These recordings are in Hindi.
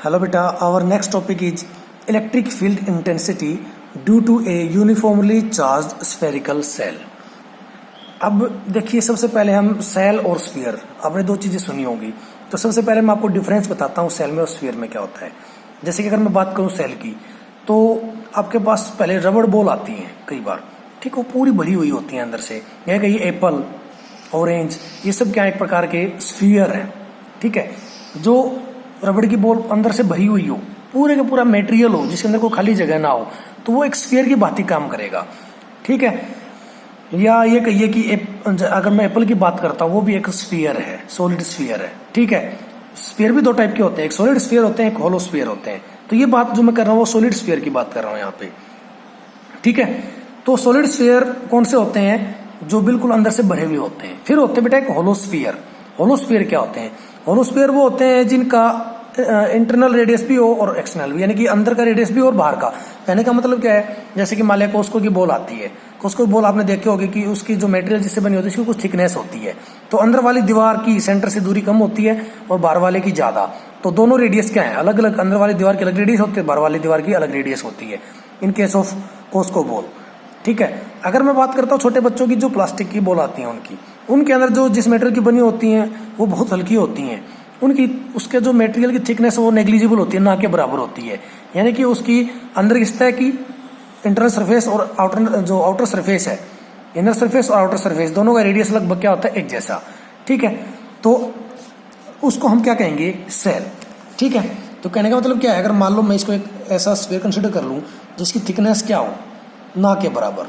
Hello beta, our next topic is electric field intensity due to a uniformly charged spherical cell. अब देखिए, सबसे पहले हम सेल और स्फीयर, आपने दो चीजें सुनी होगी, तो सबसे पहले मैं आपको डिफरेंस बताता हूँ सेल में और स्फीयर में क्या होता है। जैसे कि अगर मैं बात करूँ सेल की, तो आपके पास पहले रबड़ बॉल आती हैं कई बार, ठीक, वो पूरी भरी हुई होती है अंदर से। यह कहीं एप्पल, ऑरेंज, ये सब क्या एक प्रकार के स्फीयर हैं, ठीक है। जो रबड़ की बॉल अंदर से भरी हुई हो, पूरे का पूरा मेटेरियल हो, जिसके अंदर कोई खाली जगह ना हो, तो वो एक स्फीयर की भांति काम करेगा, ठीक है। या ये कहिए कि अगर मैं एप्पल की बात करता हूँ, वो भी एक स्फीयर है, सॉलिड स्फीयर है, ठीक है। स्फीयर भी दो टाइप के होते हैं, एक सॉलिड स्फीयर होते हैं, एक होलो स्फीयर होते हैं। तो ये बात जो मैं कर रहा हूँ वो सॉलिड स्फीयर की बात कर रहा हूँ यहाँ पे, ठीक है। तो सॉलिड स्फीयर कौन से होते हैं? जो बिल्कुल अंदर से भरे हुए होते हैं। फिर होते हैं बेटा एक होलो स्फीयर। होलो स्फीयर क्या होते हैं? होलो स्फीयर वो होते हैं जिनका इंटरनल रेडियस भी हो और एक्सटर्नल भी, यानी कि अंदर का रेडियस भी और बाहर का। कहने का मतलब क्या है, जैसे कि मान लिया कोस्को की बॉल आती है, कोस्को की बॉल आपने देखे होगी कि उसकी जो मटेरियल जिससे बनी होती है उसकी कुछ थिकनेस होती है, तो अंदर वाली दीवार की सेंटर से दूरी कम होती है और बाहर वाले की ज्यादा। तो दोनों रेडियस क्या है? अलग अलग। अंदर वाली दीवार की अलग रेडियस होती है, बाहर वाली दीवार की अलग रेडियस होती है, in case of Cosco ball, ठीक है। अगर मैं बात करता हूँ छोटे बच्चों की, जो प्लास्टिक की बॉल आती है उनके अंदर जो जिस मटेरियल की बनी होती हैं वो बहुत हल्की होती हैं, उनकी उसके जो मटेरियल की थिकनेस वो नेग्लिजिबल होती है, ना के बराबर होती है। यानी कि उसकी अंदर की सतह की इंटरनल सरफेस और आउटर सरफेस है, इनर सरफेस और आउटर सरफेस, दोनों का रेडियस लगभग क्या होता है? एक जैसा, ठीक है। तो उसको हम क्या कहेंगे? सेल, ठीक है। तो कहने का मतलब क्या है, अगर मान लो मैं इसको एक ऐसा स्फीयर कंसिडर कर लूँ जिसकी थिकनेस क्या हो? ना के बराबर,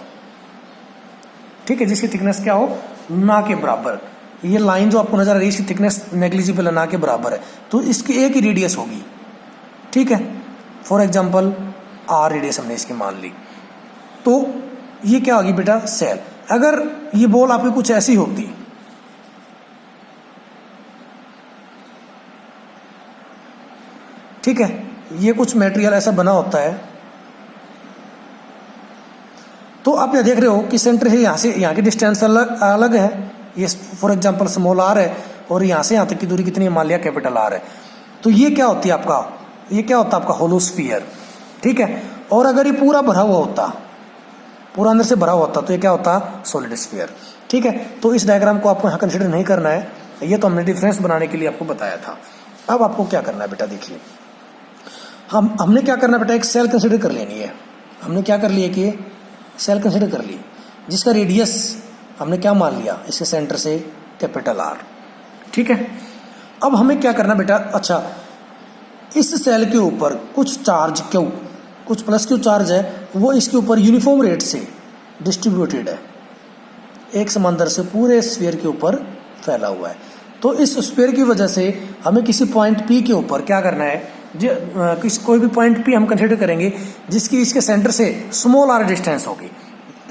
ठीक है, जिसकी थिकनेस क्या हो? ना के बराबर। ये लाइन जो आपको नजर आ रही है इसकी थिकनेस नेग्लिजिबल है, ना के बराबर है, तो इसकी एक ही रेडियस होगी, ठीक है। फॉर एग्जांपल आर रेडियस हमने इसकी मान ली, तो ये क्या होगी बेटा? सेल। अगर ये बॉल आपकी कुछ ऐसी होती, ठीक है, ये कुछ मटेरियल ऐसा बना होता है, तो आप ये देख रहे हो कि सेंटर है, यहाँ से यहाँ की डिस्टेंस अलग अलग है, ये फॉर एग्जांपल स्मॉल आर है, और यहाँ से यहाँ तक की दूरी कितनी है? मान लिया कैपिटल आर है। तो ये क्या होती है आपका? ये क्या होता है आपका? होलो स्फीयर, ठीक है। और अगर ये पूरा भरा हुआ होता, पूरा अंदर से भरा हुआ होता, तो ये क्या होता? सॉलिड स्फीयर, ठीक है। तो इस डायग्राम को आपको यहाँ कंसिडर नहीं करना है, ये तो हमने डिफरेंस बनाने के लिए आपको बताया था। अब आपको क्या करना है बेटा? देखिए, हमने क्या करना है बेटा? एक सेल कंसिडर कर लेनी है। हमने क्या कर लिया कि सेल कंसिडर कर ली, जिसका रेडियस हमने क्या मान लिया? इसके सेंटर से कैपिटल आर, ठीक है। अब हमें क्या करना बेटा? अच्छा, इस सेल के ऊपर कुछ चार्ज क्यू, कुछ प्लस क्यू चार्ज है, वो इसके ऊपर यूनिफॉर्म रेट से डिस्ट्रीब्यूटेड है, एक समान दर से पूरे स्फीयर के ऊपर फैला हुआ है। तो इस स्फीयर की वजह से हमें किसी पॉइंट पी के ऊपर क्या करना है? कोई भी पॉइंट पी हम कंसिडर करेंगे जिसकी इसके सेंटर से स्मॉल आर डिस्टेंस होगी।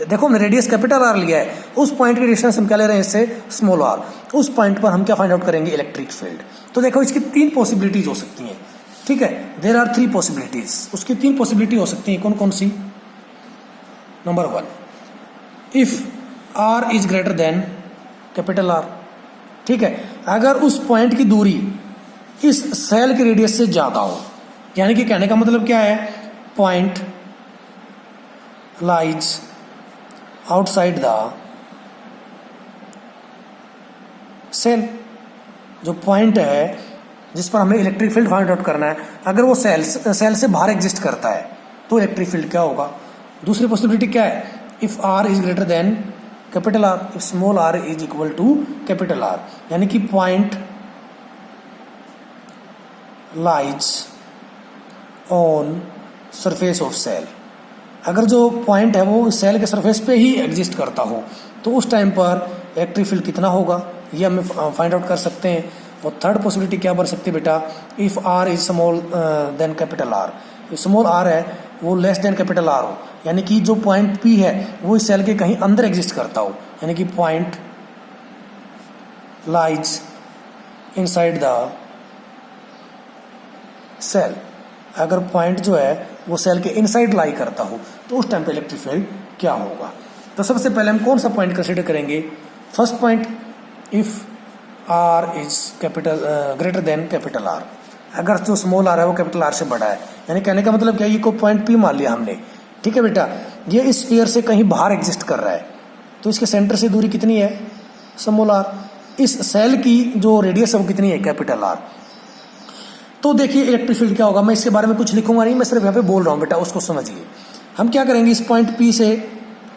देखो, हमने रेडियस कैपिटल आर लिया है, उस पॉइंट की डिस्टेंस हम क्या ले रहे हैं? इससे स्मॉल आर। उस पॉइंट पर हम क्या फाइंड आउट करेंगे? Electric field. तो देखो, इसकी तीन पॉसिबिलिटीज हो सकती हैं, ठीक है। There are three possibilities. उसकी तीन पॉसिबिलिटी हो सकती है, कौन कौन सी? Number one, if R is greater than capital R, ठीक है। अगर उस पॉइंट की दूरी इस सेल के रेडियस से ज्यादा हो, यानी कि कहने का मतलब क्या है? Point lies outside the cell, जो पॉइंट है जिस पर हमें इलेक्ट्रिक फील्ड फाइंड आउट करना है, अगर वो सेल से बाहर एग्जिस्ट करता है, तो इलेक्ट्रिक फील्ड क्या होगा? दूसरी पॉसिबिलिटी क्या है? If R is greater than capital R, if small R is equal to capital R, यानी कि point lies on surface of cell. अगर जो पॉइंट है वो सेल के सरफेस पे ही एग्जिस्ट करता हो, तो उस टाइम पर इलेक्ट्रिक फील्ड कितना होगा? ये हम फाइंड आउट कर सकते हैं। और थर्ड पॉसिबिलिटी क्या बन सकती है बेटा? If R is small than capital R, small R है वो लेस देन कैपिटल आर हो, यानी कि जो पॉइंट पी है वो इस सेल के कहीं अंदर एग्जिस्ट करता हो, यानी कि point lies inside the cell. अगर पॉइंट जो है वो सेल के इनसाइड लाई करता हो, तो उस टाइम पे इलेक्ट्रिक फील्ड क्या होगा? तो सबसे पहले हम कौन सा पॉइंट कंसिडर करेंगे? First point, if R is capital greater than capital R, अगर जो स्मॉल आर है वो कैपिटल आर से बड़ा है, यानी कहने का मतलब क्या, ये को पॉइंट पी मान लिया हमने, ठीक है बेटा। ये इस स्फीयर से कहीं बाहर एग्जिस्ट कर रहा है, तो इसके सेंटर से दूरी कितनी है, स्मॉल आर। इस सेल की जो रेडियस है वो कितनी है, कैपिटल आर। तो देखिए इलेक्ट्रिक फील्ड क्या होगा, मैं इसके बारे में कुछ लिखूंगा नहीं, मैं सिर्फ यहाँ पे बोल रहा हूँ बेटा, उसको समझिए। हम क्या करेंगे, इस पॉइंट पी से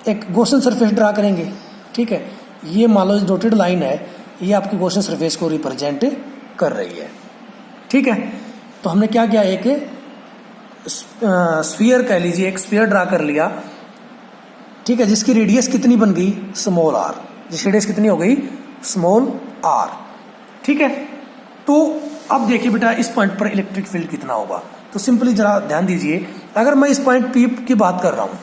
एक गॉसियन सरफेस ड्रा करेंगे, ठीक है। ये मान लो डॉटेड लाइन है, ये आपकी गॉसियन सरफेस को रिप्रेजेंट कर रही है, ठीक है। तो हमने क्या किया, एक स्फीयर कह लीजिए, एक स्फीयर ड्रा कर लिया, ठीक है, जिसकी रेडियस कितनी बन गई, स्मॉल आर। जिसकी रेडियस कितनी हो गई, स्मॉल आर, ठीक है। तो अब देखिए बेटा इस पॉइंट पर इलेक्ट्रिक फील्ड कितना होगा। तो सिंपली जरा ध्यान दीजिए, अगर मैं इस पॉइंट पी की बात कर रहा हूं,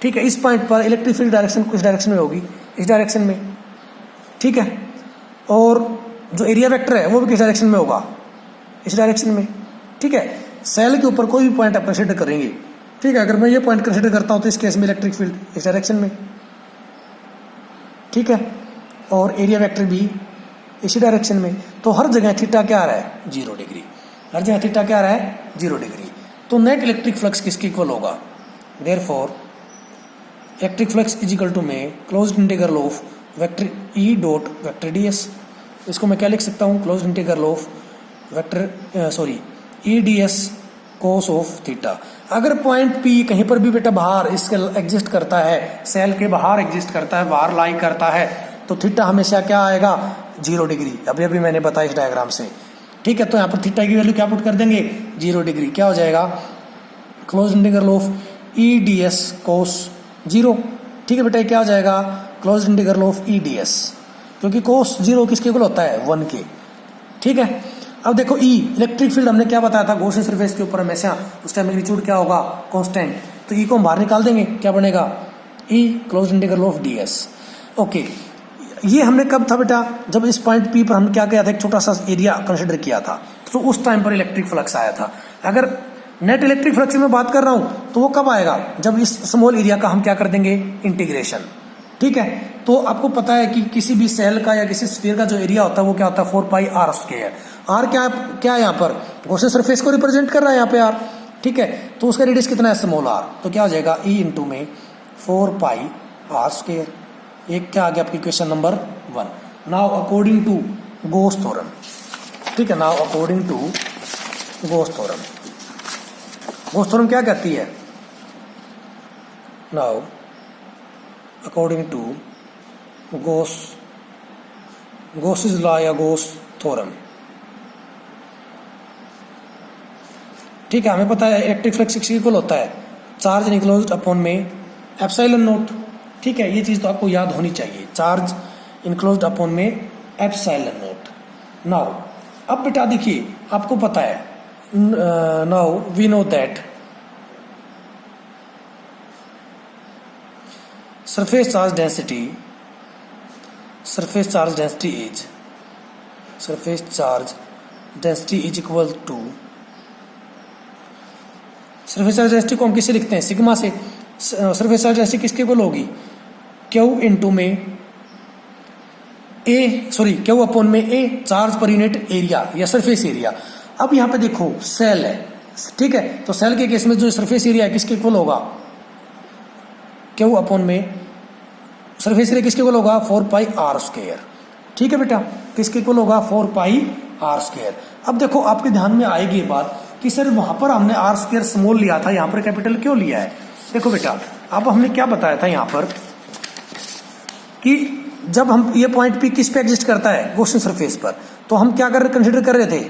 ठीक है, इस पॉइंट पर इलेक्ट्रिक फील्ड डायरेक्शन किस डायरेक्शन में होगी, इस डायरेक्शन में, ठीक है। और जो एरिया वेक्टर है वो भी किस डायरेक्शन में होगा, इस डायरेक्शन में, ठीक है। सेल के ऊपर कोई भी पॉइंट आप कंसिडर करेंगे, ठीक है। अगर मैं ये पॉइंट कंसिडर करता हूं तो इस केस में इलेक्ट्रिक फील्ड इस डायरेक्शन में, ठीक है, और एरिया वेक्टर भी इसी डायरेक्शन में। तो हर जगह थीटा क्या आ रहा है, 0 डिग्री। हर जगह थीटा क्या आ रहा है, 0 डिग्री। तो नेट इलेक्ट्रिक फ्लक्स किसके इक्वल होगा, therefore electric flux is equal to में closed integral of vector E dot vector ds। इसको मैं क्या लिख सकता हूँ, closed integral of vector E ds cos of theta. अगर पॉइंट P कहीं पर भी बेटा बाहर इसके एग्जिस्ट करता है, सेल के बाहर एग्जिस्ट करता है, बाहर लाई करता है, तो थीटा हमेशा क्या आएगा, 0 डिग्री। अभी मैंने बताया इस डायग्राम से, ठीक है। तो यहाँ पर थीटा की वैल्यू क्या पुट कर देंगे, 0 डिग्री। क्या हो जाएगा, close integral of E ds कोस 0, ठीक है बेटा। क्या हो जाएगा, close integral of E ds, क्योंकि कोस 0 किसके इक्वल होता है, 1 के, ठीक है। अब देखो ई इलेक्ट्रिक फील्ड हमने क्या बताया था, गॉसियन सरफेस के ऊपर हमेशा उस टाइम मैग्नीट्यूड क्या होगा, कांस्टेंट। तो ई को हम बाहर निकाल देंगे, क्या बनेगा, E close integral of ds। Okay, ये हमने कब था बेटा, जब इस पॉइंट P पर हम क्या किया था, एक छोटा सा एरिया कंसिडर किया था, तो उस टाइम पर इलेक्ट्रिक फ्लक्स आया था। अगर नेट इलेक्ट्रिक फ्लक्स की मैं बात कर रहा हूं तो वो कब आएगा, जब इस स्मॉल एरिया का हम क्या कर देंगे, इंटीग्रेशन, ठीक है। तो आपको पता है कि किसी भी सेल का या किसी स्फीयर का जो एरिया होता है वो क्या होता है, 4πr²। आर क्या है यहाँ पर, गॉसियन सरफेस को रिप्रेजेंट कर रहा है यहाँ पे आर, ठीक है। तो उसका रेडियस कितना है, स्मॉल आर। तो क्या हो जाएगा, ई इंटू में 4πr²। एक क्या आ गया आपकी question number 1। Now according to Gauss theorem, ठीक है। Now according to Gauss theorem, Gauss theorem क्या कहती है, now according to Gauss's law या गॉस थ्योरम, ठीक है। हमें पता है इलेक्ट्रिक फ्लक्स इक्वल होता है चार्ज इनक्लोज्ड अपॉन में एप्सिलॉन नॉट, ठीक है। ये चीज तो आपको याद होनी चाहिए, चार्ज इनक्लोज्ड अपॉन में एप्सिलॉन नॉट। नाउ अब बेटा देखिए आपको पता है, now we know that surface charge density is equal to surface charge density को हम किससे लिखते हैं, सिग्मा से। सरफेस चार्ज डेंसिटी किसके इक्वल होगी, क्यू इंटू में क्यू अपॉन में ए चार्ज पर यूनिट एरिया या सरफेस एरिया। अब यहाँ पे देखो सेल है, ठीक है। तो सेल के केस में जो सरफेस एरिया है किसके इक्वल होगा, क्यू अपॉन में सरफेस एरिया किसके इक्वल होगा, 4πr², ठीक है बेटा। किसके इक्वल होगा, 4πr²। अब देखो आपके ध्यान में आएगी ये बात कि सर वहां पर हमने r² स्मॉल लिया था, यहाँ पर कैपिटल क्यों लिया है। देखो बेटा अब हमने क्या बताया था यहाँ पर कि जब हम ये पॉइंट P किस पे एग्जिस्ट करता है, गॉसियन सरफेस पर, तो हम क्या कंसिडर कर रहे थे,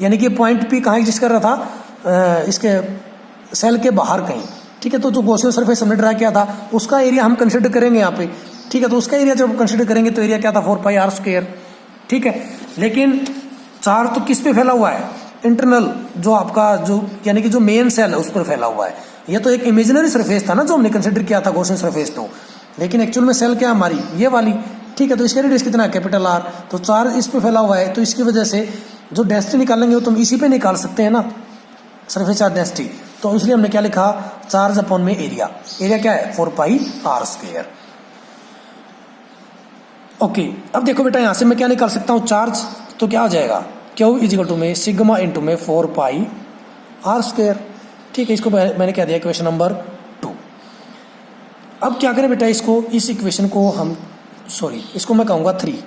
यानी कि पॉइंट P कहाँ एग्जिस्ट कर रहा था, इसके सेल के बाहर कहीं, ठीक है। तो जो गॉसियन सरफेस हमने ड्रा किया था उसका एरिया हम कंसिडर करेंगे यहाँ पे, ठीक है। तो उसका एरिया जब कंसिडर करेंगे तो एरिया क्या था, 4πr², ठीक है। लेकिन चार्ज तो किस पे फैला हुआ है, इंटरनल जो आपका जो यानी कि जो मेन सेल है उस पर फैला हुआ है। ये तो एक इमेजिनरी सरफेस था ना जो हमने कंसिडर किया था गॉसियन सरफेस, तो लेकिन एक्चुअल में सेल क्या हमारी ये वाली, ठीक है। तो इसका रेडियस कितना है, कैपिटल R। तो चार्ज इस पे फैला हुआ है, तो इसकी वजह से जो डेंसिटी निकालेंगे वो तुम इसी पे निकाल सकते हैं ना, सरफेस चार्ज डेंसिटी। तो इसलिए हमने क्या लिखा, चार्ज अपॉन में एरिया। एरिया क्या है, 4πr²। ओके, अब देखो बेटा यहां से मैं क्या निकाल सकता हूं, चार्ज। तो क्या हो जाएगा, क्यू इज इक्वल टू में सिग्मा इंटू में 4 पाई आर स्क्वायर। ठीक है, इसको मैंने कह दिया इक्वेशन नंबर 2। अब क्या करें बेटा, इसको इस इक्वेशन को हम इसको मैं कहूँगा 3।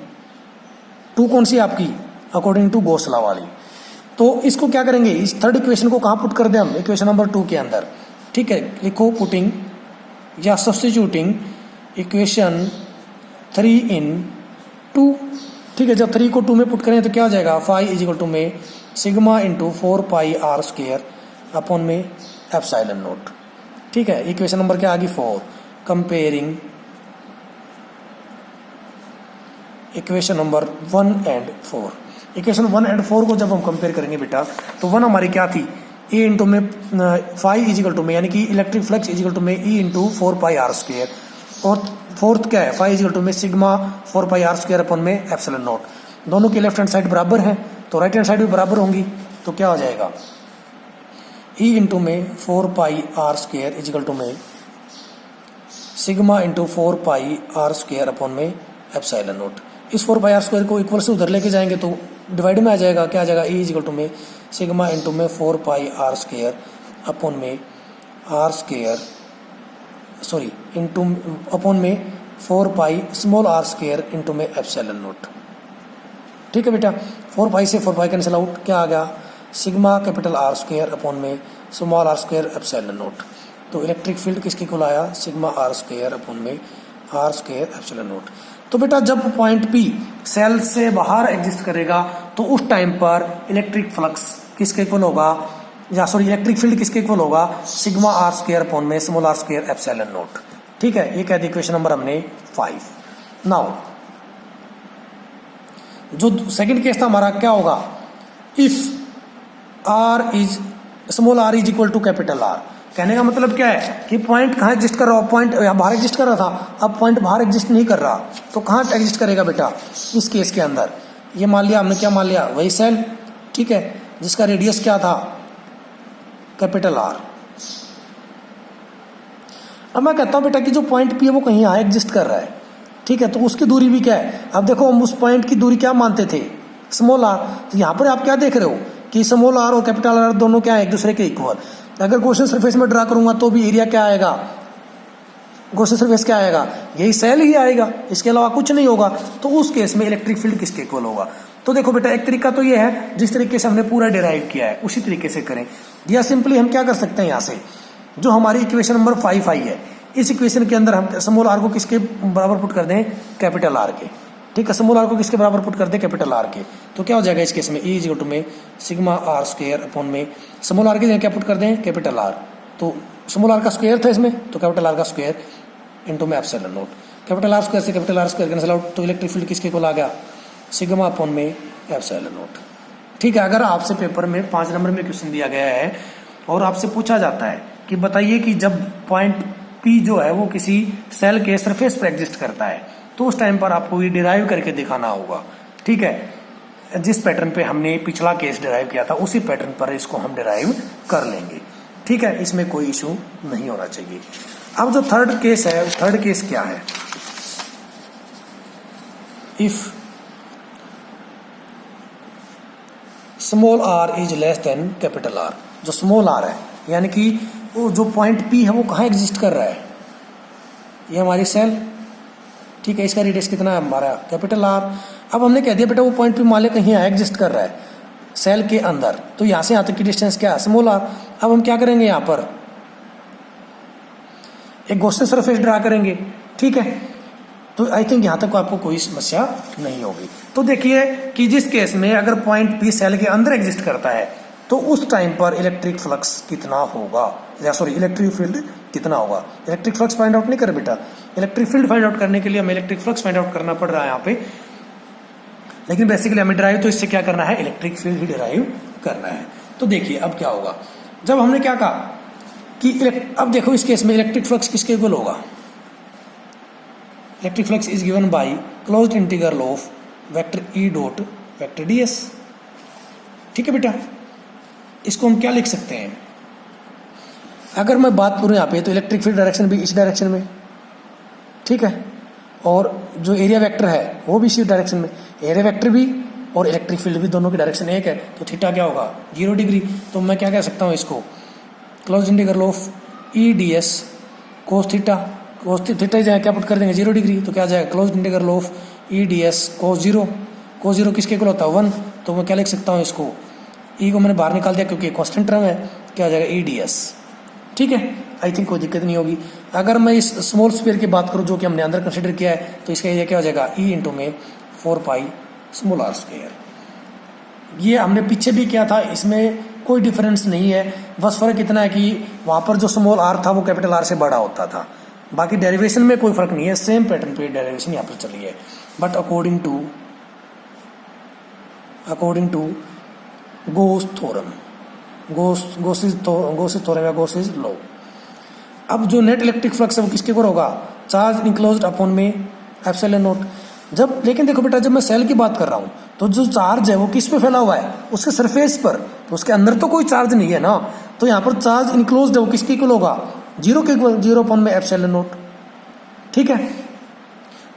2 कौन सी आपकी, अकॉर्डिंग टू गॉस लॉ वाली। तो इसको क्या करेंगे, इस थर्ड इक्वेशन को कहाँ पुट कर दें हम, इक्वेशन नंबर 2 के अंदर। ठीक है, लिखो पुटिंग या सब्स्टिट्यूटिंग इक्वेशन 3 इन 2। ठीक है, जब 3 को 2 में पुट करें तो क्या हो जाएगा, 5 इज इक्वल टू में sigma into 4 pi R square upon में एप्सिलॉन नॉट। ठीक है, इक्वेशन नंबर क्या आ गई 4। Comparing equation number 1 and 4। Equation 1 and 4 को जब हम कंपेयर करेंगे बेटा, तो 1 हमारी क्या थी, ए इंटू में 5 इज इक्वल टू में, यानी कि electric flux is equal to में E into 4 pi R square, और फोर्थ क्या है 5 इज इक्वल टू में सिग्मा 4 पाई आर स्क्वायर अपन में एप्सिलॉन नॉट। दोनों की लेफ्ट हैंड साइड बराबर है तो राइट हैंड साइड भी बराबर होंगी, तो क्या हो जाएगा, ई इंटू में 4 pi R square is equal to में sigma into 4 pi R square अपन में एप्सिलॉन नॉट। इस 4 पाई आर स्क्वायर को इक्वल से उधर लेके जाएंगे तो डिवाइड में आ जाएगा, क्या आ जाएगा, ई इज इक्वल टू में सिग्मा इंटू में 4 पाई आर स्क्वायर अपॉन में आर स्क्वायर इंटू अपॉन में 4 pi small R square into में एप्सिलॉन नॉट। ठीक है बेटा, 4 पाई से 4 पाई कैंसिल आउट, क्या आ गया, sigma capital R square upon में small R square epsilon naught. तो इलेक्ट्रिक फील्ड किसके इक्वल आया, सिग्मा आर स्क्वायर अपॉन में आर स्क्वायर एप्सिलॉन नॉट। तो बेटा जब पॉइंट पी सेल से बाहर एग्जिस्ट करेगा तो उस टाइम पर इलेक्ट्रिक फ्लक्स किसके इक्वल होगा, इलेक्ट्रिक फील्ड किसके इक्वल होगा, सिग्मा आर स्क्वायर अपॉन में small R square epsilon naught. ठीक है, ये कहते इक्वेशन नंबर हमने 5। नाउ जो सेकंड केस था हमारा, क्या होगा, if R is small R is equal to capital R. कहने का मतलब क्या है कि पॉइंट कहाँ एग्जिस्ट कर रहा हो, पॉइंट बाहर एग्जिस्ट कर रहा था, अब पॉइंट बाहर एग्जिस्ट नहीं कर रहा, तो कहाँ एग्जिस्ट करेगा बेटा, इस केस के अंदर। ये मान लिया हमने, क्या मान लिया, वही सेल, ठीक है, जिसका रेडियस क्या था, कैपिटल आर। अब मैं कहता हूं बेटा कि जो पॉइंट पी है वो कहीं यहाँ एग्जिस्ट कर रहा है, ठीक है, तो उसकी दूरी भी क्या है, अब देखो हम उस पॉइंट की दूरी क्या मानते थे, स्मॉल आर। तो यहाँ पर आप क्या देख रहे हो कि स्मॉल आर और कैपिटल आर दोनों क्या है, एक दूसरे के इक्वल। अगर गॉसियन सरफेस में ड्रा करूंगा तो भी एरिया क्या आएगा, गॉसियन सरफेस क्या आएगा, यही सेल ही आएगा, इसके अलावा कुछ नहीं होगा। तो उस केस में इलेक्ट्रिक फील्ड किसके इक्वल होगा। तो देखो बेटा, एक तरीका तो ये है जिस तरीके से हमने पूरा डिराइव किया है उसी तरीके से करें, या सिंपली हम क्या कर सकते हैं, यहाँ से जो हमारी इक्वेशन नंबर 5 आई है, इस इक्वेशन के अंदर हम स्मॉल आर को किसके बराबर पुट कर दें, कैपिटल आर के। ठीक है, स्मॉल आर को किसके बराबर पुट कर दें, कैपिटल आर के। तो क्या हो जाएगा इस केस में, ई इज इक्वल टू में सिग्मा आर स्क्वायर अपॉन में स्मॉल आर के जगह क्या पुट कर दें, कैपिटल आर। तो स्मॉल आर का स्क्वायर था इसमें, तो कैपिटल आर का स्क्वायर इंटू में epsilon naught. Capital R square से capital R square cancel out, तो इलेक्ट्रिक फील्ड किसके इक्वल आ गया, सिग्मा अपॉन में एप्सिलॉन नॉट। ठीक है, अगर आपसे पेपर में 5 नंबर में क्वेश्चन दिया गया है और आपसे पूछा जाता है कि बताइए कि जब पॉइंट पी जो है वो किसी सेल के सरफेस पर एग्जिस्ट करता है, तो उस टाइम पर आपको ये डिराइव करके दिखाना होगा। ठीक है, जिस पैटर्न पे हमने पिछला केस डिराइव किया था उसी पैटर्न पर इसको हम डिराइव कर लेंगे। ठीक है, इसमें कोई इशू नहीं होना चाहिए। अब जो थर्ड केस है, थर्ड केस क्या है, if small R is less than capital R. जो स्मॉल आर है यानी कि वो जो पॉइंट पी है वो कहाँ एग्जिस्ट कर रहा है, ये हमारी सेल। ठीक है, इसका रेडियस कितना है हमारा, कैपिटल आर। अब हमने कह दिया बेटा वो पॉइंट पी मान लिया कहीं एग्जिस्ट कर रहा है सेल के अंदर, तो यहाँ से यहाँ तक की डिस्टेंस क्या है, स्मॉल आर। अब हम क्या करेंगे, यहाँ पर एक गॉसियन सरफेस ड्रा करेंगे। ठीक है, तो आई थिंक यहाँ तक आपको कोई समस्या नहीं होगी। तो देखिए कि जिस केस में अगर पॉइंट पी सेल के अंदर एग्जिस्ट करता है तो उस टाइम पर इलेक्ट्रिक फ्लक्स कितना होगा, या सॉरी इलेक्ट्रिक फील्ड कितना होगा। इलेक्ट्रिक फ्लक्स फाइंड आउट नहीं करे बेटा, इलेक्ट्रिक फील्ड फाइंड आउट करने के लिए हमें इलेक्ट्रिक फ्लक्स फाइंड आउट करना पड़ रहा है यहाँ पे, लेकिन बेसिकली हमें डिराइव तो इससे क्या करना है, इलेक्ट्रिक फील्ड ही डिराइव करना है। तो देखिए अब क्या होगा, जब हमने क्या कहा कि अब देखो इस केस में इलेक्ट्रिक फ्लक्स किसके इक्वल होगा, electric flux is given by closed integral of vector E dot vector ds। ठीक है बेटा, इसको हम क्या लिख सकते हैं, अगर मैं बात करूं यहाँ पे तो इलेक्ट्रिक फील्ड डायरेक्शन भी इस डायरेक्शन में, ठीक है, और जो एरिया वेक्टर है वो भी इसी डायरेक्शन में, एरिया वेक्टर भी और इलेक्ट्रिक फील्ड भी दोनों की डायरेक्शन एक है, तो थीटा क्या होगा 0 डिग्री। तो मैं क्या कह सकता हूँ इसको, close integral of E D S cos theta, cos theta जाए क्या पुट कर देंगे 0 डिग्री, तो क्या आ जाएगा close integral of E D S cos zero. Cos zero किसके इक्वल होता है 1, तो मैं क्या लिख सकता हूँ इसको, ई को मैंने बाहर निकाल दिया क्योंकि कॉन्स्टेंट टर्म है, क्या आ जाएगा ई डी एस। ठीक है, आई थिंक कोई दिक्कत नहीं होगी। अगर मैं इस स्मॉल स्फीयर की बात करूँ जो कि हमने अंदर कंसिडर किया है, तो इसका एरिया क्या हो जाएगा ई इंटू में 4 पाई स्मॉल आर स्क्वायर। ये हमने पीछे भी किया था, इसमें कोई डिफरेंस नहीं है, बस फर्क इतना है कि वहाँ पर जो स्मॉल आर था वो कैपिटल आर से बड़ा होता था, बाकी डेरिवेशन में कोई फर्क नहीं है, सेम पैटर्न पे डेरिवेशन यहाँ पर चली है। But according to Gauss theorem, Gauss's theorem या गोसिस लॉ, अब जो नेट इलेक्ट्रिक फ्लक्स है वो किसके ऊपर होगा, चार्ज इनक्लोज्ड अपॉन में एप्सिलॉन नॉट। जब लेकिन देखो बेटा, जब मैं सेल की बात कर रहा हूँ तो जो चार्ज है वो किस पे फैला हुआ है, उसके सरफेस पर, तो उसके अंदर तो कोई चार्ज नहीं है ना, तो यहाँ पर चार्ज इनक्लोज्ड है वो किसके इक्वल होगा 0 के इक्वल, 0 अपॉन में एप्सिलॉन नॉट। ठीक है,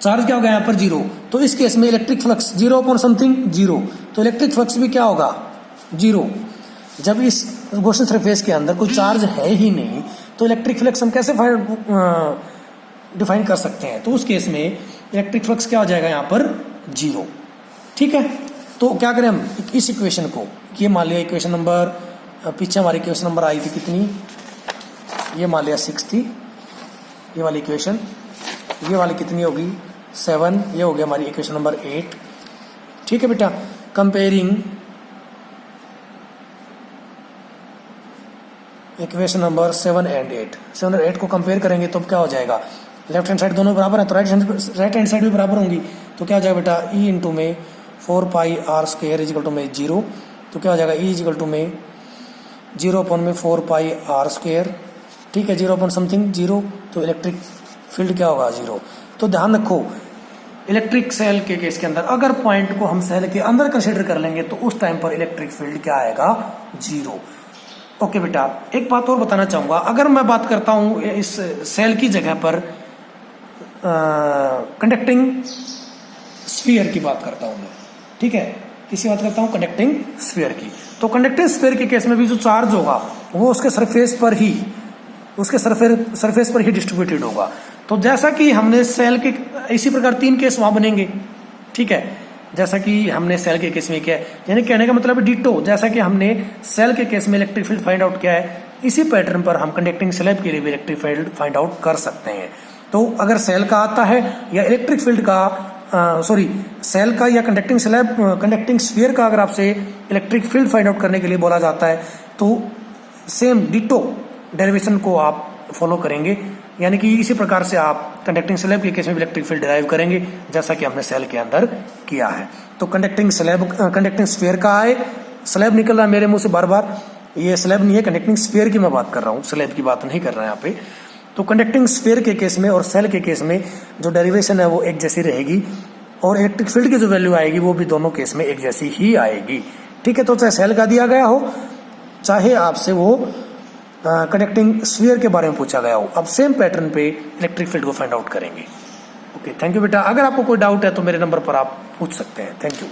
चार्ज क्या होगा यहाँ पर 0, तो इस केस में इलेक्ट्रिक फ्लक्स 0 अपॉन समथिंग 0, तो इलेक्ट्रिक फ्लक्स भी क्या होगा 0। जब इस गॉसियन सरफेस के अंदर कोई चार्ज है ही नहीं, तो इलेक्ट्रिक फ्लक्स हम कैसे डिफाइन कर सकते हैं, तो उस केस में इलेक्ट्रिक फ्लक्स क्या हो जाएगा यहाँ पर 0। ठीक है, तो क्या करें हम इस इक्वेशन को, ये मान लिया इक्वेशन नंबर, पीछे हमारी इक्वेशन नंबर आई थी कितनी, ये मान लिया 6 थी, ये वाली इक्वेशन, ये वाली कितनी होगी 7, ये हो गया हमारी इक्वेशन नंबर 8। ठीक है बेटा, कंपेयरिंग इक्वेशन नंबर 7 एंड 8, 7 और 8 को कंपेयर करेंगे तो क्या हो जाएगा, लेफ्ट हैंड साइड दोनों बराबर है तो राइट हैंड साइड भी बराबर होंगी, तो क्या हो जाएगा बेटा ई इंटू में 4 pi R square is equal to में 0, तो क्या हो जाएगा ई इजिकल टू में 0 अपॉन में 4 पाई आर स्क्वायर। ठीक है, 0 अपॉन समथिंग 0, तो इलेक्ट्रिक फील्ड क्या होगा 0। तो ध्यान रखो, इलेक्ट्रिक सेल के केस के अंदर अगर पॉइंट को हम सेल के अंदर कंसिडर कर लेंगे तो उस टाइम पर इलेक्ट्रिक फील्ड क्या आएगा 0। ओके बेटा, एक बात और बताना चाहूंगा, अगर मैं बात करता हूं इस सेल की जगह पर कंडक्टिंग स्फीयर की बात करता हूं मैं, ठीक है, किसी बात करता हूं कंडक्टिंग स्फीयर की, तो कंडक्टिंग स्फीयर के केस में भी जो चार्ज होगा वो उसके सरफेस पर ही डिस्ट्रीब्यूटेड होगा। तो जैसा कि हमने सेल के, इसी प्रकार 3 केस वहां बनेंगे। ठीक है, जैसा कि हमने सेल के केस में किया है, यानी कहने का मतलब डिटो, जैसा कि हमने सेल के केस में इलेक्ट्रिक फील्ड फाइंड आउट किया है, इसी पैटर्न पर हम कंडक्टिंग स्लैब के लिए भी इलेक्ट्रिक फील्ड फाइंड आउट कर सकते हैं। तो अगर सेल का आता है या इलेक्ट्रिक फील्ड का सेल का या कंडक्टिंग स्लैब, कंडक्टिंग स्फीयर का अगर आपसे इलेक्ट्रिक फील्ड फाइंड आउट करने के लिए बोला जाता है, तो सेम डिटो डेरिवेशन को आप फॉलो करेंगे, यानी कि इसी प्रकार से आप कंडक्टिंग स्लैब के केस में इलेक्ट्रिक फील्ड डिराइव करेंगे जैसा कि हमने सेल के अंदर किया है। तो कंडक्टिंग स्फीयर का है, स्लैब निकल रहा है मेरे मुंह से बार बार, ये स्लैब नहीं है, कंडक्टिंग स्फीयर की मैं बात कर रहा हूँ, स्लैब की बात नहीं कर रहा है यहाँ पे। तो कंडक्टिंग स्फीयर के केस में और सेल के केस में जो डेरिवेशन है वो एक जैसी रहेगी, और इलेक्ट्रिक फील्ड की जो वैल्यू आएगी वो भी दोनों केस में एक जैसी ही आएगी। ठीक है, तो चाहे सेल का दिया गया हो, चाहे आपसे वो कंडक्टिंग स्फीयर के बारे में पूछा गया हो, अब सेम पैटर्न पे इलेक्ट्रिक फील्ड को फाइंड आउट करेंगे। ओके, थैंक यू बेटा। अगर आपको कोई डाउट है तो मेरे नंबर पर आप पूछ सकते हैं। Thank you.